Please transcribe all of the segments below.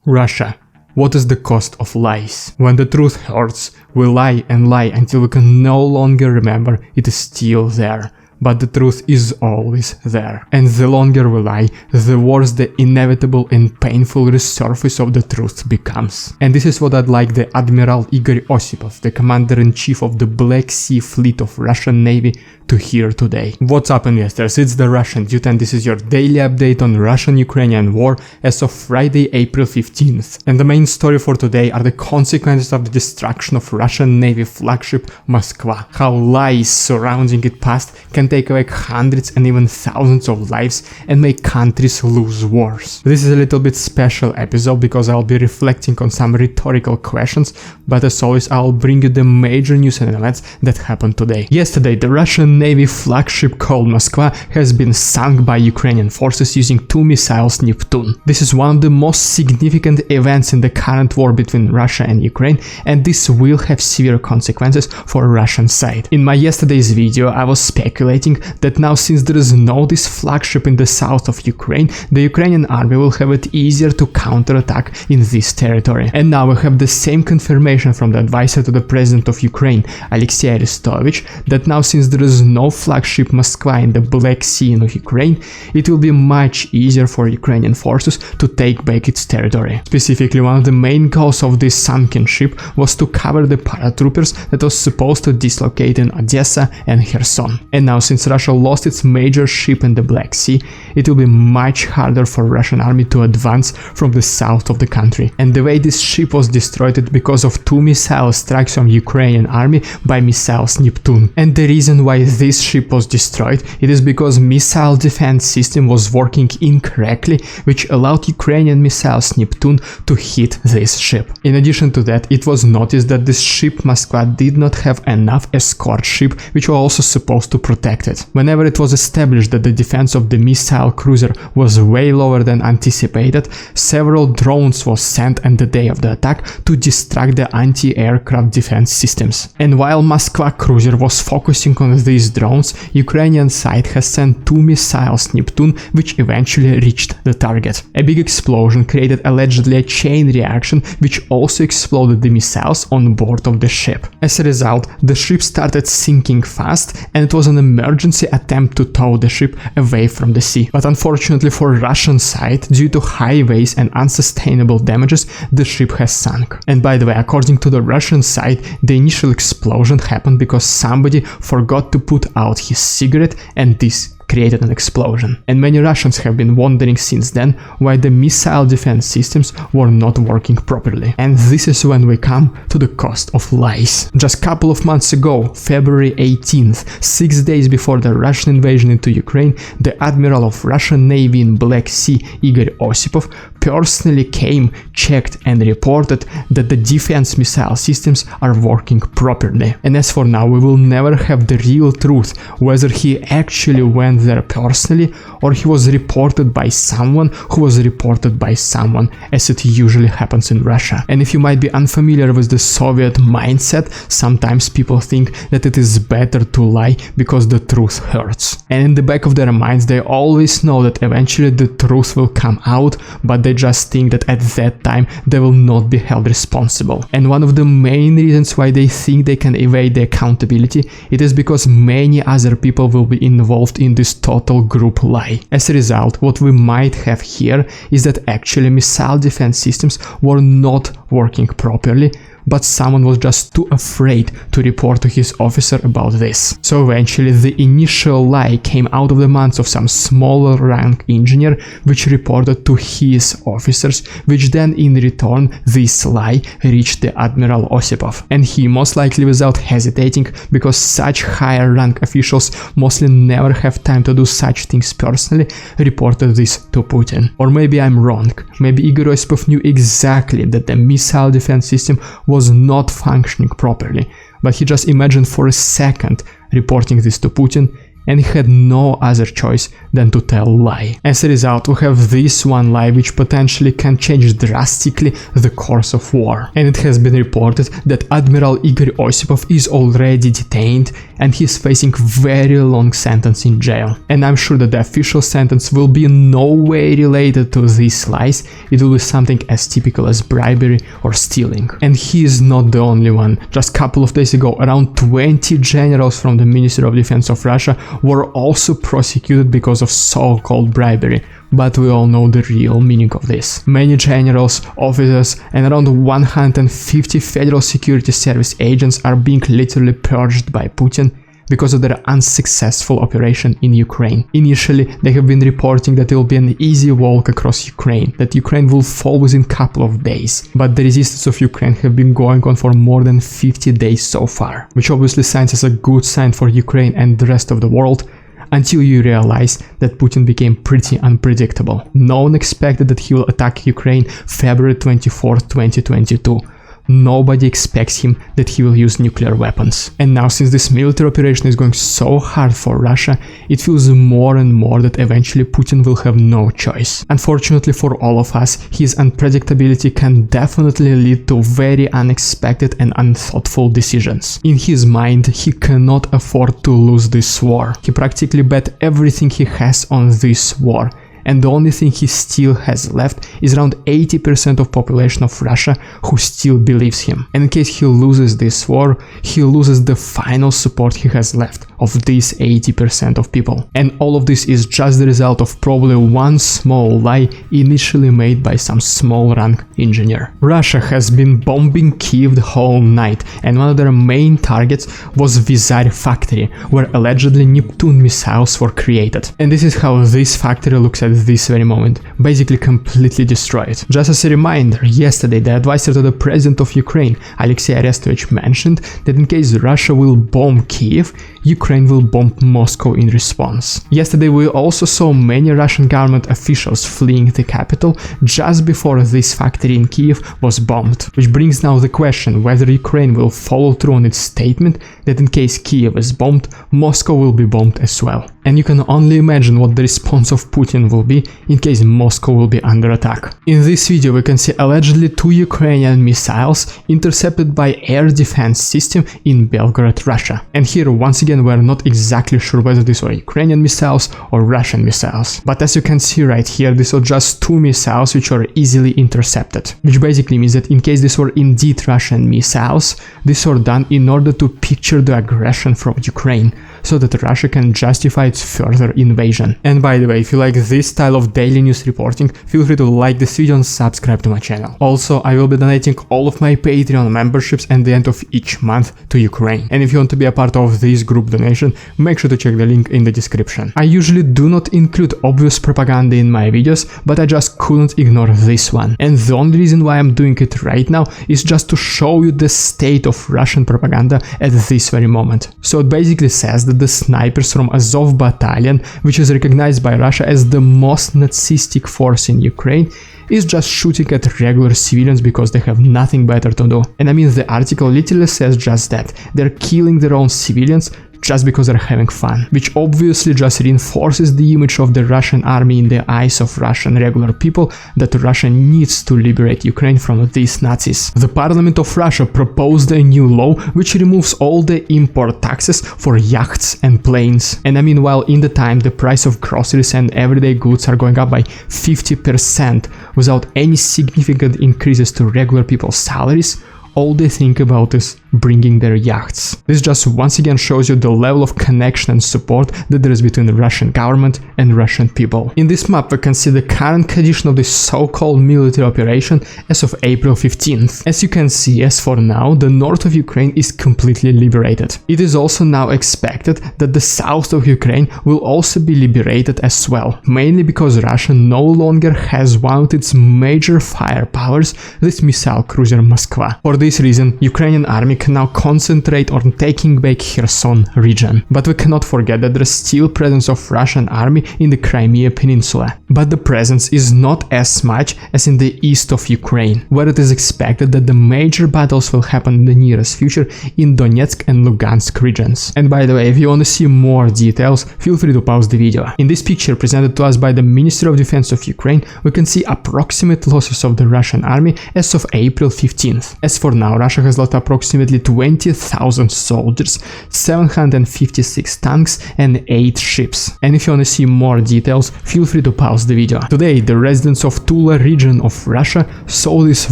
Russia. What is the cost of lies? When the truth hurts, we lie and lie until we can no longer remember it is still there. But the truth is always there. And the longer we lie, the worse the inevitable and painful resurface of the truth becomes. And this is what I'd like the Admiral Igor Osipov, the Commander-in-Chief of the Black Sea Fleet of Russian Navy, to hear today. What's up, investors? It's the Russian Dude, and this is your daily update on Russian-Ukrainian war as of Friday, April 15th. And the main story for today are the consequences of the destruction of Russian Navy flagship Moskva. How lies surrounding its past can take away hundreds and even thousands of lives and make countries lose wars. This is a little bit special episode because I'll be reflecting on some rhetorical questions, but as always I'll bring you the major news and events that happened today. Yesterday, the Russian Navy flagship called Moskva has been sunk by Ukrainian forces using 2 missiles Neptune. This is one of the most significant events in the current war between Russia and Ukraine, and this will have severe consequences for Russian side. In my yesterday's video I was speculating that now, since there is no this flagship in the south of Ukraine, the Ukrainian army will have it easier to counterattack in this territory. And now we have the same confirmation from the advisor to the president of Ukraine, Alexei Arestovich, that now, since there is no flagship Moskva in the Black Sea in Ukraine, it will be much easier for Ukrainian forces to take back its territory. Specifically, one of the main goals of this sunken ship was to cover the paratroopers that was supposed to dislocate in Odessa and Kherson. And now, since Russia lost its major ship in the Black Sea, it will be much harder for Russian army to advance from the south of the country. And the way this ship was destroyed is because of 2 missile strikes from Ukrainian army by missiles Neptune. And the reason why this ship was destroyed, it is because missile defense system was working incorrectly, which allowed Ukrainian missiles Neptune to hit this ship. In addition to that, it was noticed that this ship Moskva did not have enough escort ship which were also supposed to protect it. Whenever it was established that the defense of the missile cruiser was way lower than anticipated, several drones were sent on the day of the attack to distract the anti-aircraft defense systems. And while Moskva cruiser was focusing on these drones, Ukrainian side has sent 2 missiles Neptune which eventually reached the target. A big explosion created allegedly a chain reaction which also exploded the missiles on board of the ship. As a result, the ship started sinking fast, and it was an emergency attempt to tow the ship away from the sea. But unfortunately for Russian side, due to high waves and unsustainable damages, the ship has sunk. And by the way, according to the Russian side, the initial explosion happened because somebody forgot to put out his cigarette, and this created an explosion. And many Russians have been wondering since then why the missile defense systems were not working properly. And this is when we come to the cost of lies. Just a couple of months ago, February 18th, 6 days before the Russian invasion into Ukraine, the Admiral of Russian Navy in Black Sea, Igor Osipov, personally came, checked and reported that the defense missile systems are working properly. And as for now, we will never have the real truth whether he actually went there personally or he was reported by someone who was reported by someone, as it usually happens in Russia. And if you might be unfamiliar with the Soviet mindset, sometimes people think that it is better to lie because the truth hurts. And in the back of their minds they always know that eventually the truth will come out, but they just think that at that time they will not be held responsible. And one of the main reasons why they think they can evade the accountability, it is because many other people will be involved in this total group lie. As a result, what we might have here is that actually missile defense systems were not working properly, but someone was just too afraid to report to his officer about this. So eventually the initial lie came out of the mouths of some smaller rank engineer which reported to his officers, which then in return this lie reached the Admiral Osipov. And he, most likely without hesitating, because such higher rank officials mostly never have time to do such things personally, reported this to Putin. Or maybe I'm wrong, maybe Igor Osipov knew exactly that the missile defense system was not functioning properly, but he just imagined for a second reporting this to Putin, and he had no other choice than to tell a lie. As a result, we have this one lie which potentially can change drastically the course of war. And it has been reported that Admiral Igor Osipov is already detained and he's facing very long sentence in jail. And I'm sure that the official sentence will be in no way related to these lies, it will be something as typical as bribery or stealing. And he is not the only one. Just a couple of days ago, around 20 generals from the Ministry of Defense of Russia were also prosecuted because of so-called bribery. But we all know the real meaning of this. Many generals, officers, and around 150 Federal Security Service agents are being literally purged by Putin because of their unsuccessful operation in Ukraine. Initially, they have been reporting that it will be an easy walk across Ukraine, that Ukraine will fall within a couple of days. But the resistance of Ukraine have been going on for more than 50 days so far, which obviously signs as a good sign for Ukraine and the rest of the world, until you realize that Putin became pretty unpredictable. No one expected that he will attack Ukraine February 24, 2022. Nobody expects him that he will use nuclear weapons. And now, since this military operation is going so hard for Russia, it feels more and more that eventually Putin will have no choice. Unfortunately for all of us, his unpredictability can definitely lead to very unexpected and unthoughtful decisions. In his mind, he cannot afford to lose this war. He practically bet everything he has on this war. And the only thing he still has left is around 80% of population of Russia who still believes him. And in case he loses this war, he loses the final support he has left of these 80% of people. And all of this is just the result of probably one small lie initially made by some small-rank engineer. Russia has been bombing Kyiv the whole night, and one of their main targets was Vizar factory, where allegedly Neptune missiles were created. And this is how this factory looks at this very moment, basically completely destroyed. Just as a reminder, yesterday the advisor to the president of Ukraine, Alexei Arestovich, mentioned that in case Russia will bomb Kyiv, Ukraine will bomb Moscow in response. Yesterday we also saw many Russian government officials fleeing the capital just before this factory in Kyiv was bombed, which brings now the question whether Ukraine will follow through on its statement that in case Kyiv is bombed, Moscow will be bombed as well. And you can only imagine what the response of Putin will be in case Moscow will be under attack. In this video we can see allegedly 2 Ukrainian missiles intercepted by air defense system in Belgorod, Russia. And here once again we're not exactly sure whether these were Ukrainian missiles or Russian missiles. But as you can see right here, these are just 2 missiles which were easily intercepted. Which basically means that in case these were indeed Russian missiles, these were done in order to picture the aggression from Ukraine, so that Russia can justify its further invasion. And by the way, if you like this style of daily news reporting, feel free to like this video and subscribe to my channel. Also, I will be donating all of my Patreon memberships at the end of each month to Ukraine. And if you want to be a part of this group donation, make sure to check the link in the description. I usually do not include obvious propaganda in my videos, but I just couldn't ignore this one. And the only reason why I'm doing it right now is just to show you the state of Russian propaganda at this very moment. So it basically says that the snipers from Azov battalion, which is recognized by Russia as the most Nazistic force in Ukraine, is just shooting at regular civilians because they have nothing better to do. And I mean, the article literally says just that. They're killing their own civilians just because they're having fun, which obviously just reinforces the image of the Russian army in the eyes of Russian regular people that Russia needs to liberate Ukraine from these Nazis. The Parliament of Russia proposed a new law which removes all the import taxes for yachts and planes. And I mean, while in the time the price of groceries and everyday goods are going up by 50% without any significant increases to regular people's salaries, all they think about is bringing their yachts. This just once again shows you the level of connection and support that there is between the Russian government and Russian people. In this map we can see the current condition of this so-called military operation as of April 15th. As you can see, as for now, the north of Ukraine is completely liberated. It is also now expected that the south of Ukraine will also be liberated as well, mainly because Russia no longer has one of its major firepowers, this missile cruiser Moskva. For the this reason, Ukrainian army can now concentrate on taking back Kherson region. But we cannot forget that there is still presence of Russian army in the Crimea Peninsula. But the presence is not as much as in the east of Ukraine, where it is expected that the major battles will happen in the nearest future in Donetsk and Lugansk regions. And by the way, if you want to see more details, feel free to pause the video. In this picture presented to us by the Ministry of Defense of Ukraine, we can see approximate losses of the Russian army as of April 15th. As for now, Russia has lost approximately 20,000 soldiers, 756 tanks and 8 ships. And if you want to see more details, feel free to pause the video. Today, the residents of Tula region of Russia saw these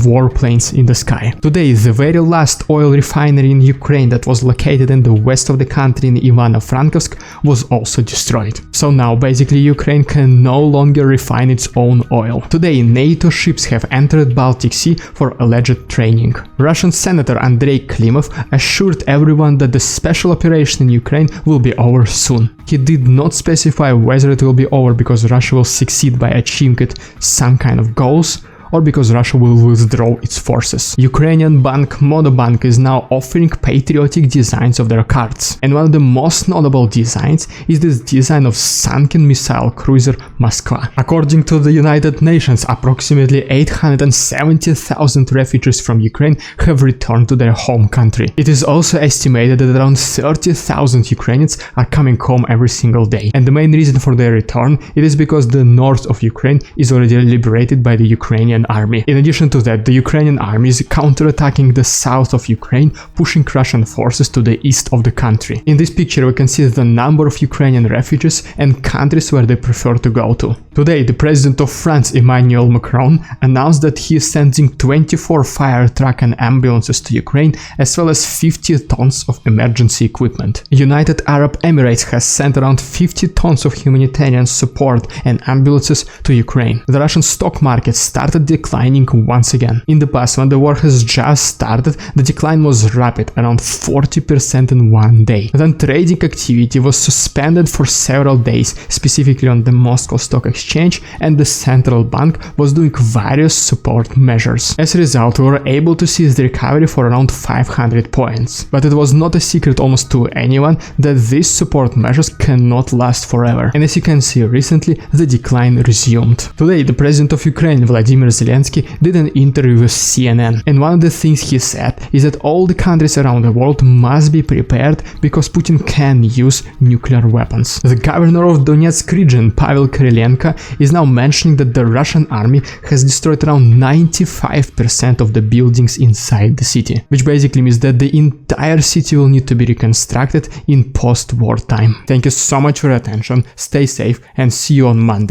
warplanes in the sky. Today, the very last oil refinery in Ukraine that was located in the west of the country in Ivano-Frankivsk was also destroyed. So now basically Ukraine can no longer refine its own oil. Today, NATO ships have entered Baltic Sea for alleged training. Russian Senator Andrei Klimov assured everyone that the special operation in Ukraine will be over soon. He did not specify whether it will be over because Russia will succeed by achieving some kind of goals, or because Russia will withdraw its forces. Ukrainian bank Monobank is now offering patriotic designs of their cards. And one of the most notable designs is this design of sunken missile cruiser Moskva. According to the United Nations, approximately 870,000 refugees from Ukraine have returned to their home country. It is also estimated that around 30,000 Ukrainians are coming home every single day. And the main reason for their return, it is because the north of Ukraine is already liberated by the Ukrainian army. In addition to that, the Ukrainian army is counterattacking the south of Ukraine, pushing Russian forces to the east of the country. In this picture we can see the number of Ukrainian refugees and countries where they prefer to go to. Today, the president of France, Emmanuel Macron, announced that he is sending 24 fire truck and ambulances to Ukraine, as well as 50 tons of emergency equipment. United Arab Emirates has sent around 50 tons of humanitarian support and ambulances to Ukraine. The Russian stock market started declining once again. In the past, when the war has just started, the decline was rapid, around 40% in one day. Then trading activity was suspended for several days, specifically on the Moskva stock exchange, and the central bank was doing various support measures. As a result, we were able to seize the recovery for around 500 points. But it was not a secret almost to anyone that these support measures cannot last forever. And as you can see, recently the decline resumed. Today, the president of Ukraine, Vladimir Zelensky, did an interview with CNN, and one of the things he said is that all the countries around the world must be prepared because Putin can use nuclear weapons. The governor of Donetsk region, Pavel Krylenko, is now mentioning that the Russian army has destroyed around 95% of the buildings inside the city, which basically means that the entire city will need to be reconstructed in post-war time. Thank you so much for your attention, stay safe, and see you on Monday.